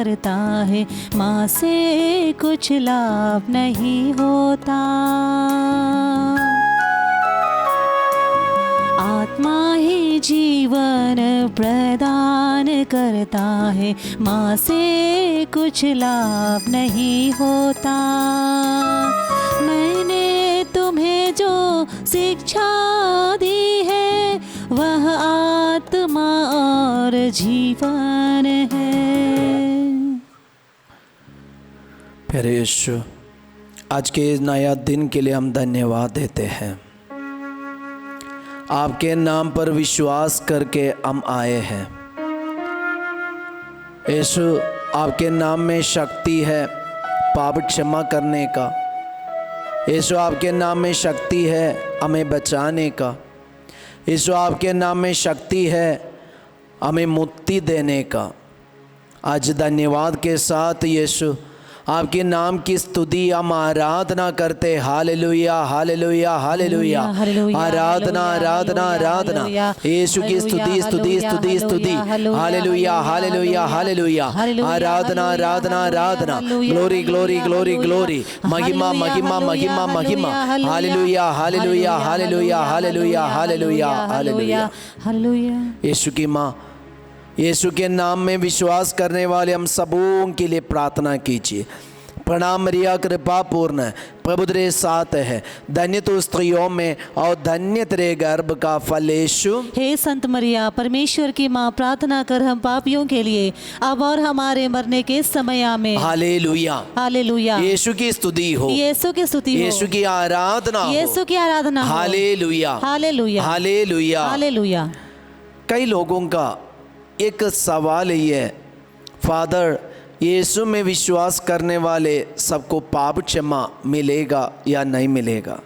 करता है, माँ से कुछ लाभ नहीं होता। आत्मा ही जीवन प्रदान करता है, माँ से कुछ लाभ नहीं होता। मैंने तुम्हें जो शिक्षा दी है वह आत्मा और जीवन है। प्यारे यीशु, आज के इस नया दिन के लिए हम धन्यवाद देते हैं। आपके नाम पर विश्वास करके हम आए हैं। यीशु, आपके नाम में शक्ति है पाप क्षमा करने का। यीशु, आपके नाम में शक्ति है हमें बचाने का। यीशु, आपके नाम में शक्ति है हमें मुक्ति देने का। आज धन्यवाद के साथ यीशु आपके नाम की स्तुति हम आराधना करते। हालेलुया हालेलुया हालेलुया, आराधना आराधना आराधना, यीशु की स्तुति स्तुति स्तुति स्तुति। हालेलुया हालेलुया हालेलुया, आराधना आराधना आराधना, ग्लोरी ग्लोरी ग्लोरी ग्लोरी, महिमा महिमा महिमा महिमा। हालेलुया हालेलुया हालेलुया हालेलुया हालेलुया हालेलुया। यीशु की माँ, यीशु के नाम में विश्वास करने वाले हम सबों के लिए प्रार्थना कीजिए। प्रणाम मरिया, कृपा पूर्ण, प्रभु तेरे साथ है, धन्य तू स्त्रियों में और धन्य तेरे गर्भ का फल यीशु। हे संत मरिया, परमेश्वर की माँ, प्रार्थना कर हम पापियों के लिए अब और हमारे मरने के समय में। हालेलुया हालेलुया। यीशु की स्तुति हो, यीशु की स्तुति हो, यीशु की आराधना हो, यीशु की आराधना हो। हालेलुया हालेलुया हालेलुया हालेलुया। कई लोगों का एक सवाल ये है, फादर, यीशु में विश्वास करने वाले सबको पाप क्षमा मिलेगा या नहीं मिलेगा?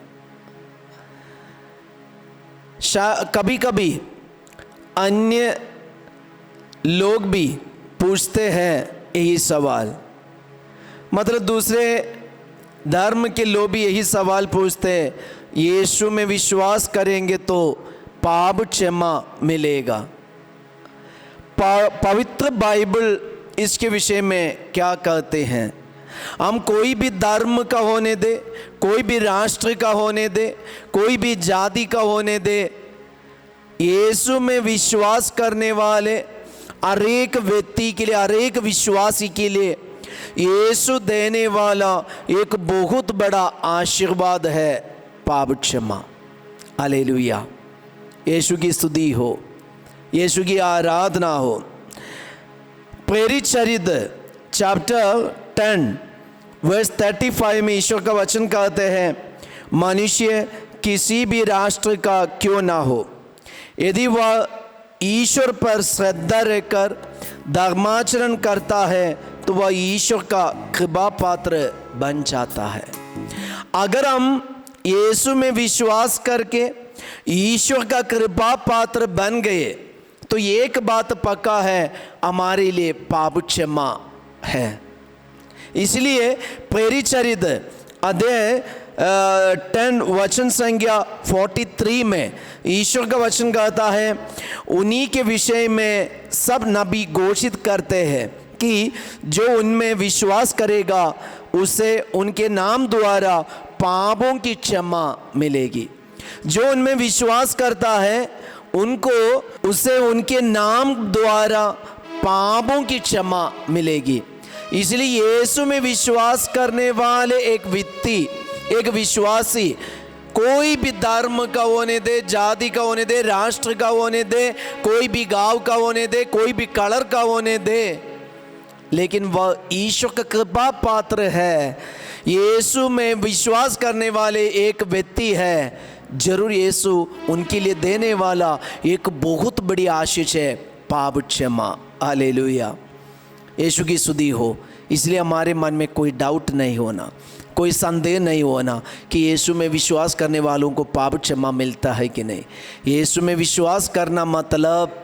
कभी कभी अन्य लोग भी पूछते हैं यही सवाल, मतलब दूसरे धर्म के लोग भी यही सवाल पूछते हैं, यीशु में विश्वास करेंगे तो पाप क्षमा मिलेगा? पवित्र बाइबल इसके विषय में क्या कहते हैं? हम कोई भी धर्म का होने दे, कोई भी राष्ट्र का होने दे, कोई भी जाति का होने दे, यीशु में विश्वास करने वाले हर एक व्यक्ति के लिए, हर एक विश्वासी के लिए यीशु देने वाला एक बहुत बड़ा आशीर्वाद है, पाप क्षमा। हालेलुया, यीशु की स्तुति हो, यीशु की आराधना हो। प्रेरित चरित्र चैप्टर 10 वर्स 35 में ईश्वर का वचन कहते हैं, मनुष्य किसी भी राष्ट्र का क्यों ना हो, यदि वह ईश्वर पर श्रद्धा रखकर धर्माचरण करता है तो वह ईश्वर का कृपा पात्र बन जाता है। अगर हम यीशु में विश्वास करके ईश्वर का कृपा पात्र बन गए तो एक बात पक्का है, हमारे लिए पाप क्षमा है। इसलिए प्रेरित चरित्र अध्याय 10 वचन संख्या 43 में ईश्वर का वचन कहता है, उन्हीं के विषय में सब नबी घोषित करते हैं कि जो उनमें विश्वास करेगा उसे उनके नाम द्वारा पापों की क्षमा मिलेगी। जो उनमें विश्वास करता है उनको उसे उनके नाम द्वारा पापों की क्षमा मिलेगी। इसलिए यीशु में विश्वास करने वाले एक व्यक्ति, एक विश्वासी, कोई भी धर्म का होने दे, जाति का होने दे, राष्ट्र का होने दे, कोई भी गांव का होने दे, कोई भी कलर का होने दे, लेकिन वह ईश्वर का कृपा पात्र है। यीशु में विश्वास करने वाले एक व्यक्ति है, जरूर यीशु उनके लिए देने वाला एक बहुत बड़ी आशीष है, पाप क्षमा। हालेलुया, यीशु की स्तुति हो। इसलिए हमारे मन में कोई डाउट नहीं होना, कोई संदेह नहीं होना कि यीशु में विश्वास करने वालों को पाप क्षमा मिलता है कि नहीं। यीशु में विश्वास करना मतलब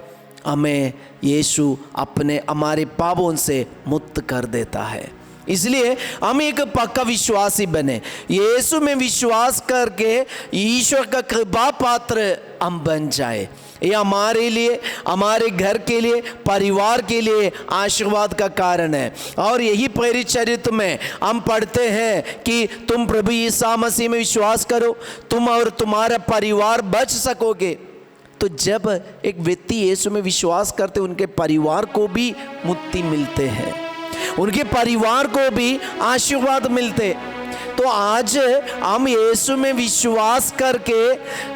हमें यीशु अपने हमारे पापों से मुक्त कर देता है। इसलिए हम एक पक्का विश्वासी बने, यीशु में विश्वास करके ईश्वर का कृपा पात्र हम बन जाए। ये हमारे लिए, हमारे घर के लिए, परिवार के लिए आशीर्वाद का कारण है। और यही प्रेरित चरित्र में हम पढ़ते हैं कि तुम प्रभु यीशु मसीह में विश्वास करो, तुम और तुम्हारा परिवार बच सकोगे। तो जब एक व्यक्ति यीशु में विश्वास करते, उनके परिवार को भी मुक्ति मिलते हैं, उनके परिवार को भी आशीर्वाद मिलते। तो आज हम यीशु में विश्वास करके,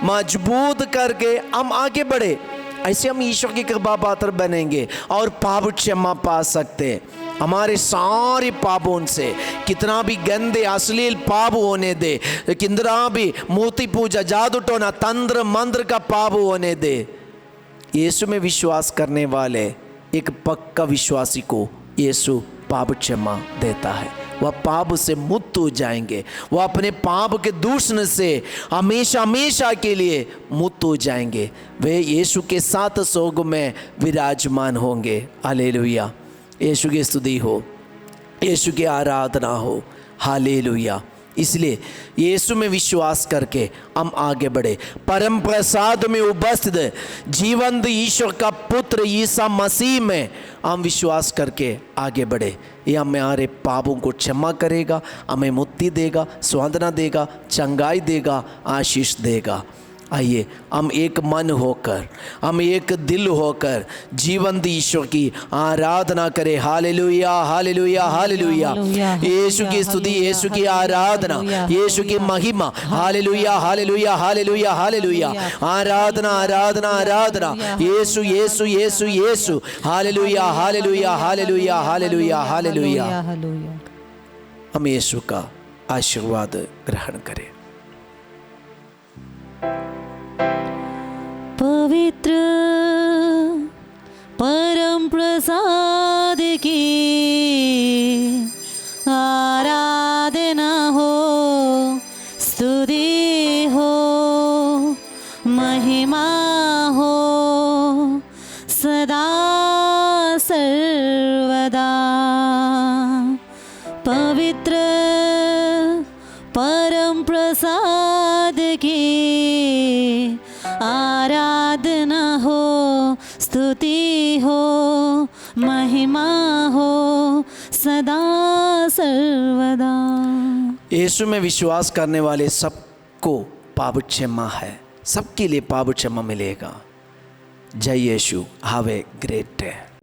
मजबूत करके हम आगे बढ़े, ऐसे हम ईश्वर की कृपा पात्र बनेंगे और पाप क्षमा पा सकते हैं। हमारे सारे पापों से, कितना भी गंदे अश्लील पाप होने दे, कितना भी मूर्ति पूजा, जादू टोना, तंत्र मंत्र का पाप होने दे, यीशु में विश्वास करने वाले एक पक्का विश्वासी को यीशु पाप क्षमा देता है। वह पाप से मुक्त हो जाएंगे, वह अपने पाप के दूषण से हमेशा हमेशा के लिए मुक्त हो जाएंगे। वे यीशु के साथ स्वर्ग में विराजमान होंगे। हालेलुया, यीशु की स्तुति हो, यीशु की आराधना हो। हालेलुया। इसलिए यीशु में विश्वास करके हम आगे बढ़े। परम प्रसाद में उपस्थित जीवंत ईश्वर का पुत्र यीशु मसीह में हम विश्वास करके आगे बढ़े। यह हमारे पापों को क्षमा करेगा, हमें मुक्ति देगा, सांत्वना देगा, चंगाई देगा, आशीष देगा। आइए हम एक मन होकर, हम एक दिल होकर जीवंत ईश्वर की आराधना करें। हालेलुया, हालेलुया, हालेलुया। यीशु की स्तुति, यीशु की आराधना, यीशु की महिमा। हालेलुया, हालेलुया, हालेलुया, हालेलुया। आराधना, आराधना, आराधना। यीशु, यीशु, यीशु, यीशु। हालेलुया, हालेलुया, हालेलुया, हालेलुया, हालेलुया। हम यीशु का आशीर्वाद ग्रहण करें। पवित्र परम प्रसाद की आराधना हो, स्तुति हो, महिमा हो सदा सर्वदा। पवित्र परम प्रसाद की आराधना हो, स्तुति हो, महिमा हो सदा सर्वदा। यीशु में विश्वास करने वाले सबको पाप क्षमा है, सबके लिए पाप क्षमा मिलेगा। जय यीशु। Have a great day.